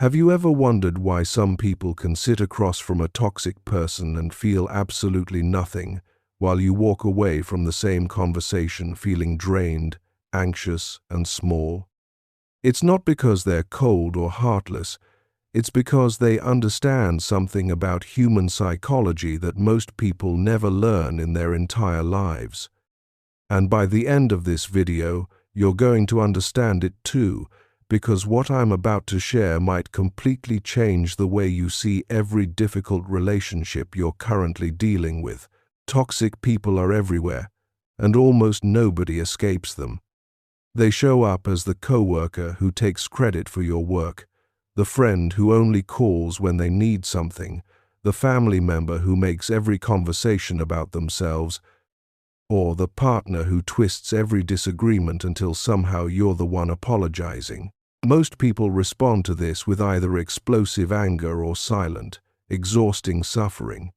Have you ever wondered why some people can sit across from a toxic person and feel absolutely nothing, while you walk away from the same conversation feeling drained, anxious, and small? It's not because they're cold or heartless. It's because they understand something about human psychology that most people never learn in their entire lives. And by the end of this video, you're going to understand it too, because what I'm about to share might completely change the way you see every difficult relationship you're currently dealing with. Toxic people are everywhere, and almost nobody escapes them. They show up as the coworker who takes credit for your work, the friend who only calls when they need something, the family member who makes every conversation about themselves, or the partner who twists every disagreement until somehow you're the one apologizing. Most people respond to this with either explosive anger or silent, exhausting suffering.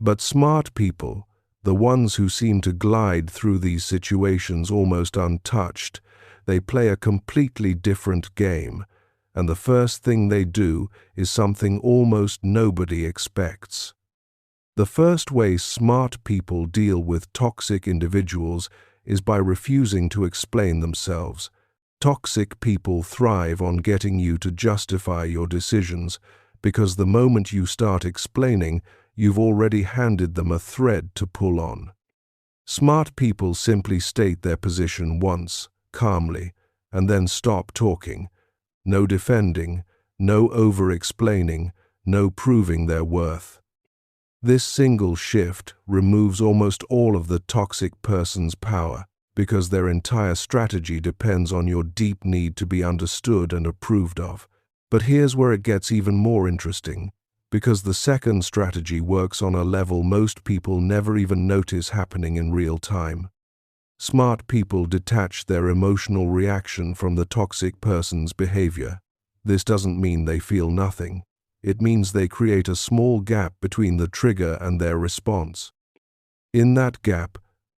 But smart people, the ones who seem to glide through these situations almost untouched, they play a completely different game, and the first thing they do is something almost nobody expects. The first way smart people deal with toxic individuals is by refusing to explain themselves. Toxic people thrive on getting you to justify your decisions, because the moment you start explaining, you've already handed them a thread to pull on. Smart people simply state their position once, calmly, and then stop talking. No defending, no over-explaining, no proving their worth. This single shift removes almost all of the toxic person's power, because their entire strategy depends on your deep need to be understood and approved of. But here's where it gets even more interesting, because the second strategy works on a level most people never even notice happening in real time. Smart people detach their emotional reaction from the toxic person's behavior. This doesn't mean they feel nothing. It means they create a small gap between the trigger and their response. In that gap,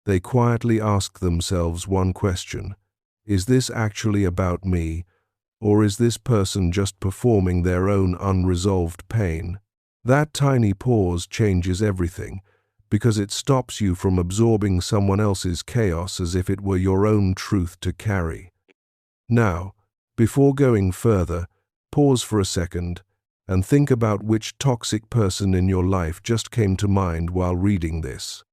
they quietly ask themselves one question: is this actually about me, or is this person just performing their own unresolved pain? That tiny pause changes everything, because it stops you from absorbing someone else's chaos as if it were your own truth to carry. Now, before going further, pause for a second and think about which toxic person in your life just came to mind while reading this.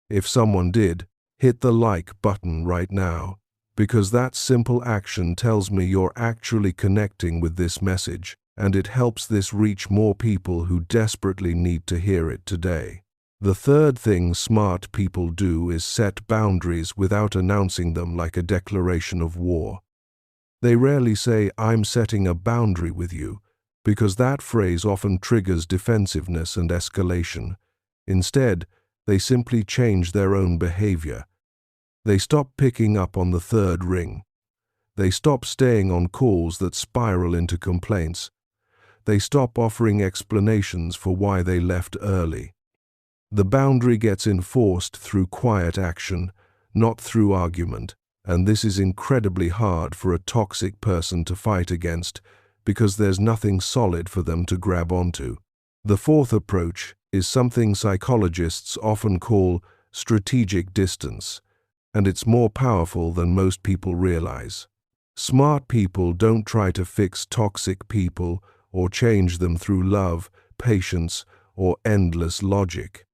If someone did, hit the like button right now, because that simple action tells me you're actually connecting with this message, and it helps this reach more people who desperately need to hear it today. The third thing smart people do is set boundaries without announcing them like a declaration of war. They rarely say, "I'm setting a boundary with you," because that phrase often triggers defensiveness and escalation. Instead, they simply change their own behavior. They stop picking up on the third ring. They stop staying on calls that spiral into complaints. They stop offering explanations for why they left early. The boundary gets enforced through quiet action, not through argument, and this is incredibly hard for a toxic person to fight against, because there's nothing solid for them to grab onto. The fourth approach is something psychologists often call strategic distance, and it's more powerful than most people realize. Smart people don't try to fix toxic people or change them through love, patience, or endless logic.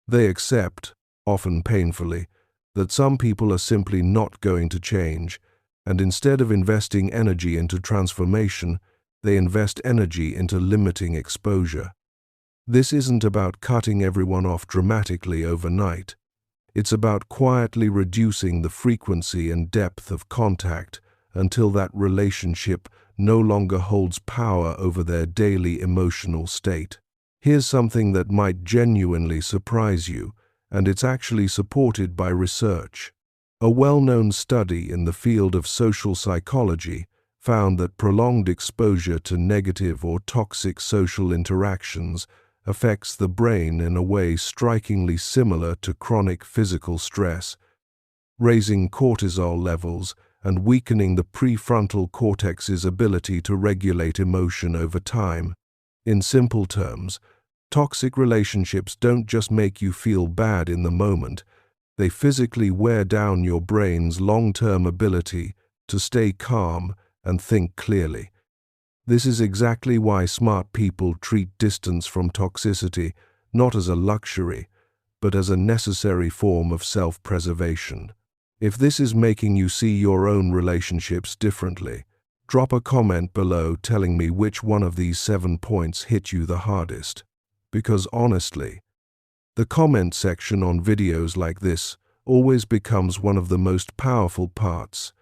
They accept, often painfully, that some people are simply not going to change, and instead of investing energy into transformation, they invest energy into limiting exposure. This isn't about cutting everyone off dramatically overnight. It's about quietly reducing the frequency and depth of contact until that relationship no longer holds power over their daily emotional state. Here's something that might genuinely surprise you, and it's actually supported by research. A well-known study in the field of social psychology found that prolonged exposure to negative or toxic social interactions affects the brain in a way strikingly similar to chronic physical stress, raising cortisol levels and weakening the prefrontal cortex's ability to regulate emotion over time. In simple terms, toxic relationships don't just make you feel bad in the moment, they physically wear down your brain's long-term ability to stay calm and think clearly. This is exactly why smart people treat distance from toxicity not as a luxury, but as a necessary form of self-preservation. If this is making you see your own relationships differently, drop a comment below telling me which one of these 7 points hit you the hardest. Because honestly, the comment section on videos like this always becomes one of the most powerful parts,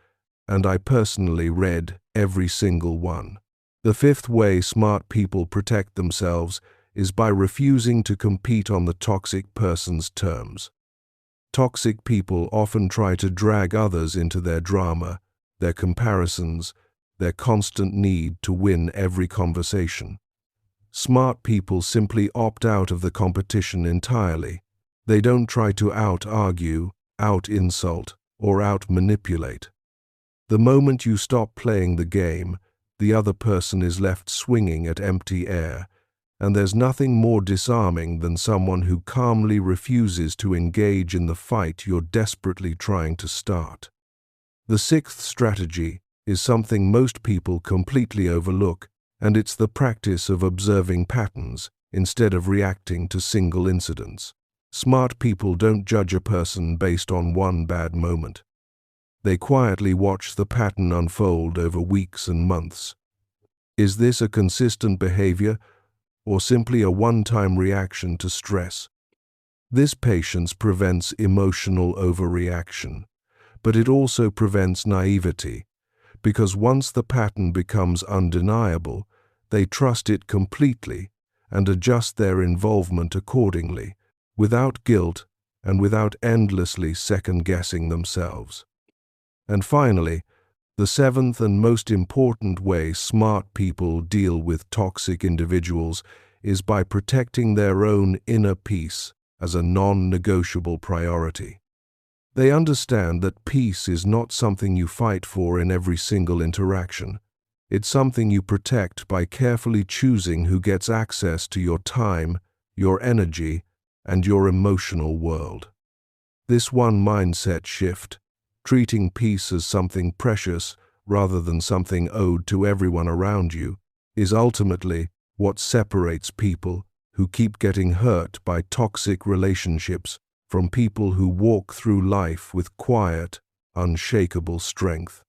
and I personally read every single one. The 5th way smart people protect themselves is by refusing to compete on the toxic person's terms. Toxic people often try to drag others into their drama, their comparisons, their constant need to win every conversation. Smart people simply opt out of the competition entirely. They don't try to out-argue, out-insult, or out-manipulate. The moment you stop playing the game, the other person is left swinging at empty air, and there's nothing more disarming than someone who calmly refuses to engage in the fight you're desperately trying to start. The 6th strategy is something most people completely overlook, and it's the practice of observing patterns instead of reacting to single incidents. Smart people don't judge a person based on one bad moment. They quietly watch the pattern unfold over weeks and months. Is this a consistent behavior, or simply a one-time reaction to stress? This patience prevents emotional overreaction, but it also prevents naivety, because once the pattern becomes undeniable, they trust it completely and adjust their involvement accordingly, without guilt and without endlessly second-guessing themselves. And finally, the 7th and most important way smart people deal with toxic individuals is by protecting their own inner peace as a non-negotiable priority. They understand that peace is not something you fight for in every single interaction. It's something you protect by carefully choosing who gets access to your time, your energy, and your emotional world. This one mindset shift, treating peace as something precious rather than something owed to everyone around you, is ultimately what separates people who keep getting hurt by toxic relationships from people who walk through life with quiet, unshakable strength.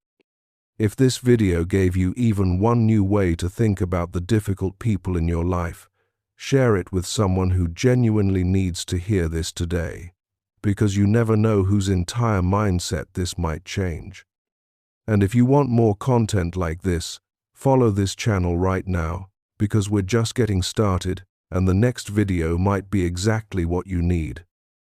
If this video gave you even one new way to think about the difficult people in your life, share it with someone who genuinely needs to hear this today, because you never know whose entire mindset this might change. And if you want more content like this, follow this channel right now, because we're just getting started and the next video might be exactly what you need.